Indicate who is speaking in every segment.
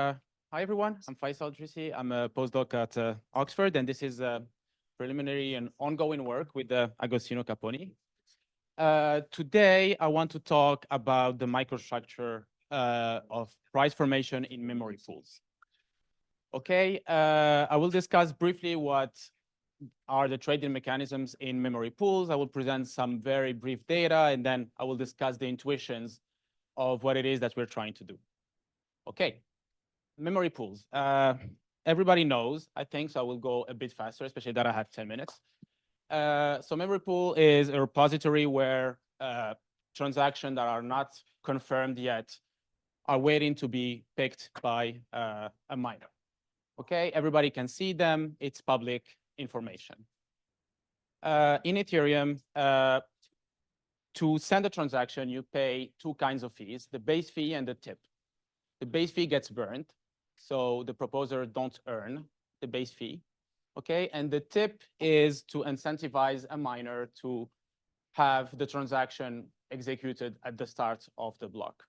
Speaker 1: Hi, everyone. I'm Fayçal Drissi. I'm a postdoc at Oxford, and this is preliminary and ongoing work with Agostino Caponi. Today, I want to talk about the microstructure of price formation in memory pools. Okay, I will discuss briefly what are the trading mechanisms in memory pools. I will present some very brief data, and then I will discuss the intuitions of what it is that we're trying to do. Okay. Memory pools. Everybody knows, I think, so I will go a bit faster, especially that I have 10 minutes. So memory pool is a repository where transactions that are not confirmed yet are waiting to be picked by a miner. Okay, everybody can see them. It's public information. In Ethereum, to send a transaction, you pay two kinds of fees, the base fee and the tip. The base fee gets burned, so the proposer don't earn the base fee, okay? And the tip is to incentivize a miner to have the transaction executed at the start of the block.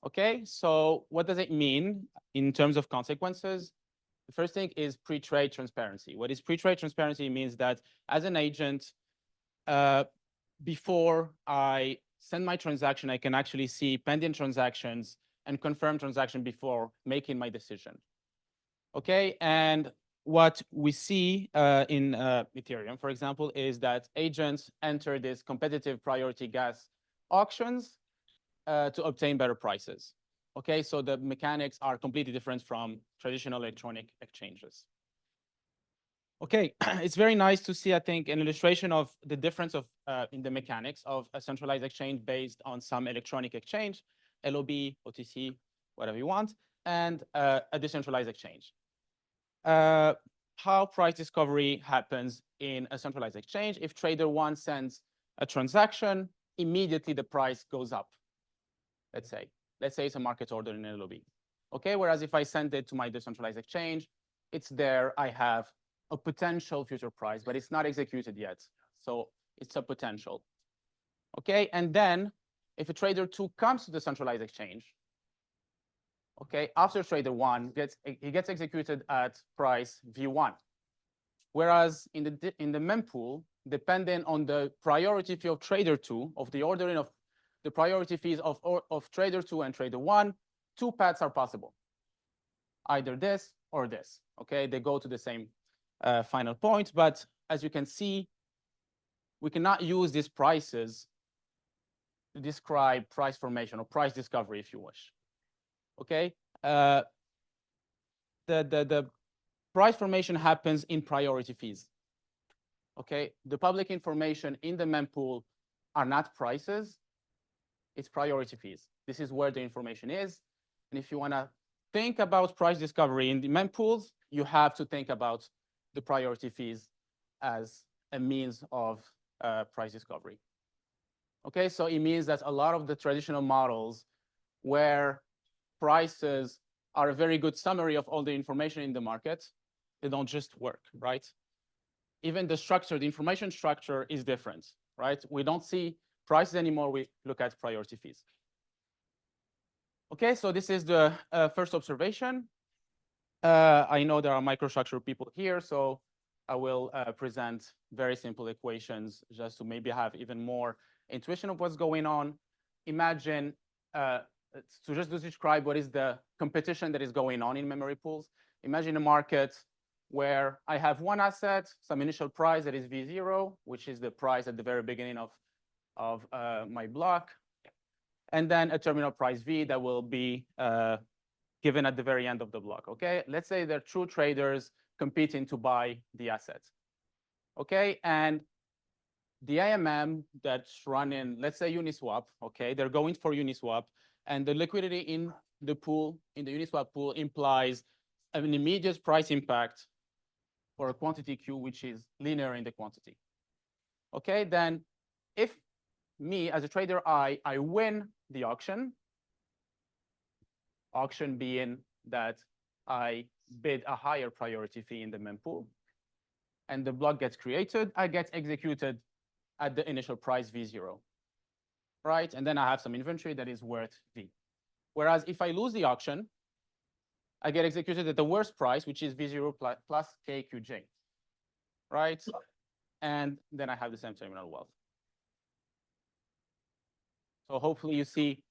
Speaker 1: Okay, so what does it mean in terms of consequences? The first thing is pre-trade transparency. What is pre-trade transparency? It means that as an agent, before I send my transaction, I can actually see pending transactions and confirm transaction before making my decision. Okay, and what we see in Ethereum, for example, is that agents enter these competitive priority gas auctions to obtain better prices. Okay, so the mechanics are completely different from traditional electronic exchanges. Okay, it's very nice to see, I think, an illustration of the difference of in the mechanics of a centralized exchange based on some electronic exchange, LOB, OTC, whatever you want, and a decentralized exchange. How price discovery happens in a centralized exchange. If trader one sends a transaction, immediately the price goes up, let's say. Let's say it's a market order in LOB. Okay, whereas if I send it to my decentralized exchange, it's there, I have a potential future price, but it's not executed yet. So it's a potential. Okay, and then if a trader two comes to the centralized exchange, okay, after trader one, he gets executed at price V1. Whereas in the mempool, depending on the priority fee of trader two, of the ordering of the priority fees of trader two and trader one, two paths are possible. Either this or this, okay? They go to the same final point, but as you can see, we cannot use these prices to describe price formation or price discovery, if you wish. Okay, the price formation happens in priority fees. Okay, the public information in the mempool are not prices, it's priority fees. This is where the information is. And if you want to think about price discovery in the mempools, you have to think about the priority fees as a means of price discovery. Okay, so it means that a lot of the traditional models where prices are a very good summary of all the information in the market, they don't just work, right? Even the structure, the information structure is different, right? We don't see prices anymore, we look at priority fees. Okay, so this is the first observation. I know there are microstructure people here, so I will present very simple equations just to maybe have even more intuition of what's going on. Imagine, to just describe what is the competition that is going on in memory pools. Imagine a market where I have one asset, some initial price that is V0, which is the price at the very beginning of my block, and then a terminal price V that will be given at the very end of the block, okay? Let's say they're two traders competing to buy the asset, okay? And the AMM that's running, let's say Uniswap, okay? They're going for Uniswap, and the liquidity in the pool, in the Uniswap pool, implies an immediate price impact for a quantity Q, which is linear in the quantity. Okay, then if me as a trader I win the auction being that I bid a higher priority fee in the mempool, and the block gets created, I get executed at the initial price V0, right? And then I have some inventory that is worth V. Whereas if I lose the auction, I get executed at the worst price, which is V0 plus KQJ, right? And then I have the same terminal wealth. So hopefully you see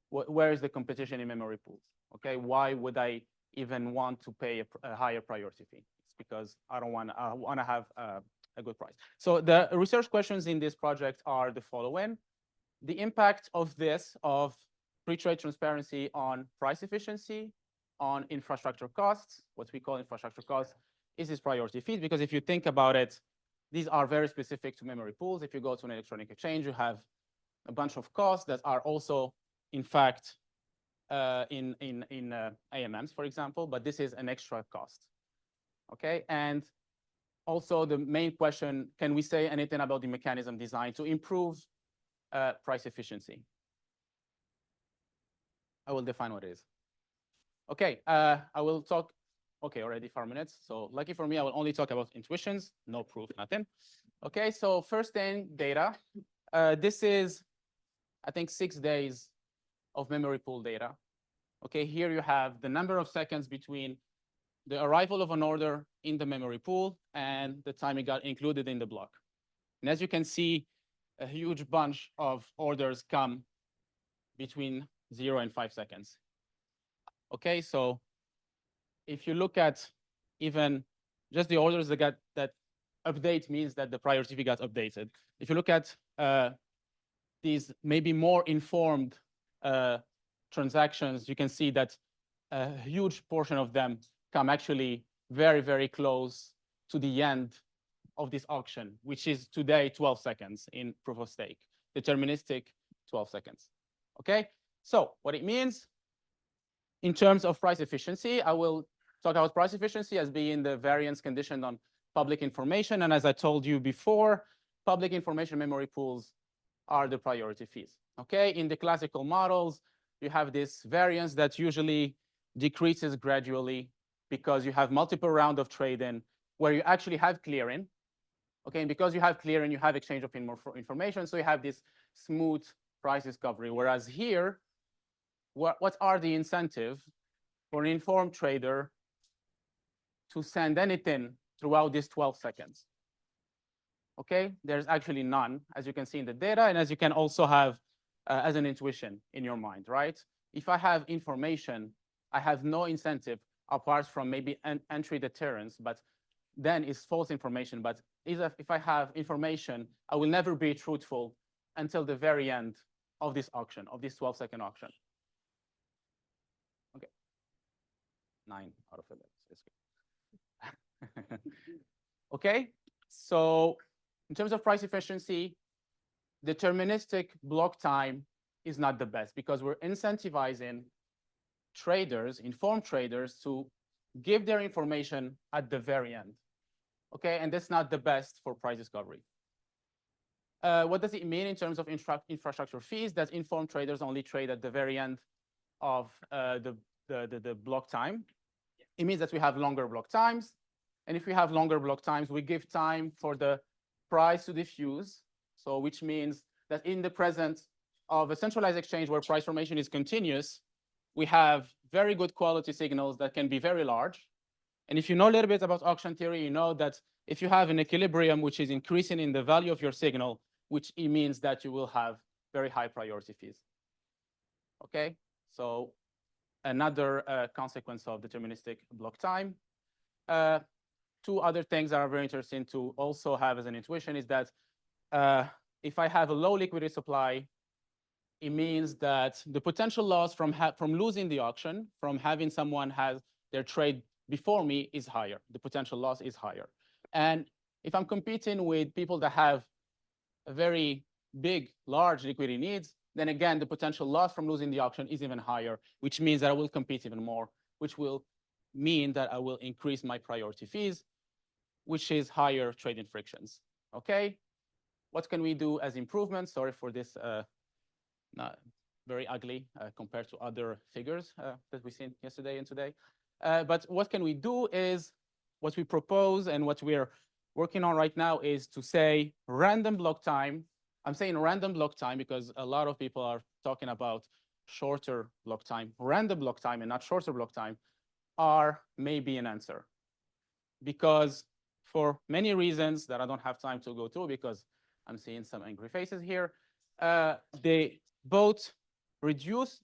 Speaker 1: where is the competition in memory pools, okay? Why would I even want to pay a higher priority fee? It's because I want to have a good price. So the research questions in this project are the following. The impact of this, of pre-trade transparency on price efficiency, on infrastructure costs, what we call infrastructure costs, is this priority fees. Because if you think about it, these are very specific to memory pools. If you go to an electronic exchange, you have a bunch of costs that are also, in fact, in AMMs, for example, but this is an extra cost, okay? And also the main question, can we say anything about the mechanism designed to improve price efficiency? I will define what it is. Okay, I will talk, okay, already 4 minutes. So lucky for me, I will only talk about intuitions, no proof, nothing. Okay, so first thing, data. This is, I think, 6 days of memory pool data. Okay, here you have the number of seconds between the arrival of an order in the memory pool and the time it got included in the block. And as you can see, a huge bunch of orders come between 0 and 5 seconds. Okay, so if you look at even just the orders that update means that the priority fee got updated. If you look at these maybe more informed transactions, you can see that a huge portion of them come actually very, very close to the end of this auction, which is today 12 seconds in proof of stake, deterministic 12 seconds. Okay, so what it means in terms of price efficiency, I will talk about price efficiency as being the variance conditioned on public information. And as I told you before, public information memory pools are the priority fees. Okay, in the classical models, you have this variance that usually decreases gradually because you have multiple rounds of trade-in where you actually have clearing. Okay, and because you have clearing, you have exchange of information, so you have this smooth price discovery. Whereas here, what are the incentives for an informed trader to send anything throughout these 12 seconds? Okay, there's actually none, as you can see in the data, and as you can also have as an intuition in your mind, right? If I have information, I have no incentive apart from maybe an entry deterrence, but then it's false information. But if I have information, I will never be truthful until the very end of this auction, of this 12-second auction. Okay, 9 out of 11. It's good. Okay, so in terms of price efficiency, deterministic block time is not the best because we're incentivizing traders, informed traders, to give their information at the very end. Okay, and that's not the best for price discovery. What does it mean in terms of infrastructure fees? That informed traders only trade at the very end of the block time. It means that we have longer block times. And if we have longer block times, we give time for the price to diffuse. So which means that in the presence of a centralized exchange where price formation is continuous, we have very good quality signals that can be very large. And if you know a little bit about auction theory, you know that if you have an equilibrium which is increasing in the value of your signal, which it means that you will have very high priority fees. Okay, so another consequence of deterministic block time. Two other things that are very interesting to also have as an intuition is that if I have a low liquidity supply, it means that the potential loss from losing the auction, from having someone has their trade before me, is higher. The potential loss is higher. And if I'm competing with people that have a very big, large liquidity needs, then again, the potential loss from losing the auction is even higher, which means that I will compete even more, which will mean that I will increase my priority fees, which is higher trading frictions. Okay, what can we do as improvements? Sorry for this not very ugly compared to other figures that we've seen yesterday and today. But what can we do is what we propose and what we're working on right now is to say random block time. I'm saying random block time because a lot of people are talking about shorter block time, random block time, and not shorter block time are maybe an answer. Because for many reasons that I don't have time to go through, because I'm seeing some angry faces here, they both reduce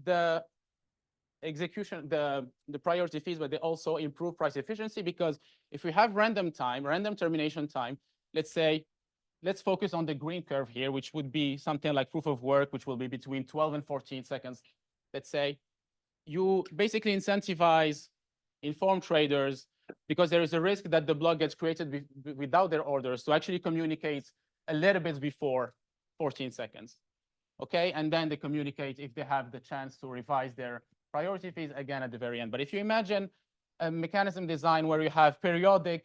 Speaker 1: the execution, the priority fees, but they also improve price efficiency, because if we have random termination time, let's focus on the green curve here, which would be something like proof of work, which will be between 12 and 14 seconds. Let's say you basically incentivize informed traders, because there is a risk that the block gets created without their orders, to actually communicate a little bit before 14 seconds. Okay, and then they communicate if they have the chance to revise their priority fees again at the very end. But if you imagine a mechanism design where you have periodic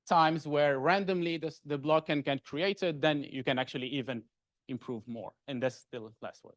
Speaker 1: times where randomly the block can get created, then you can actually even improve more. And that's still last word.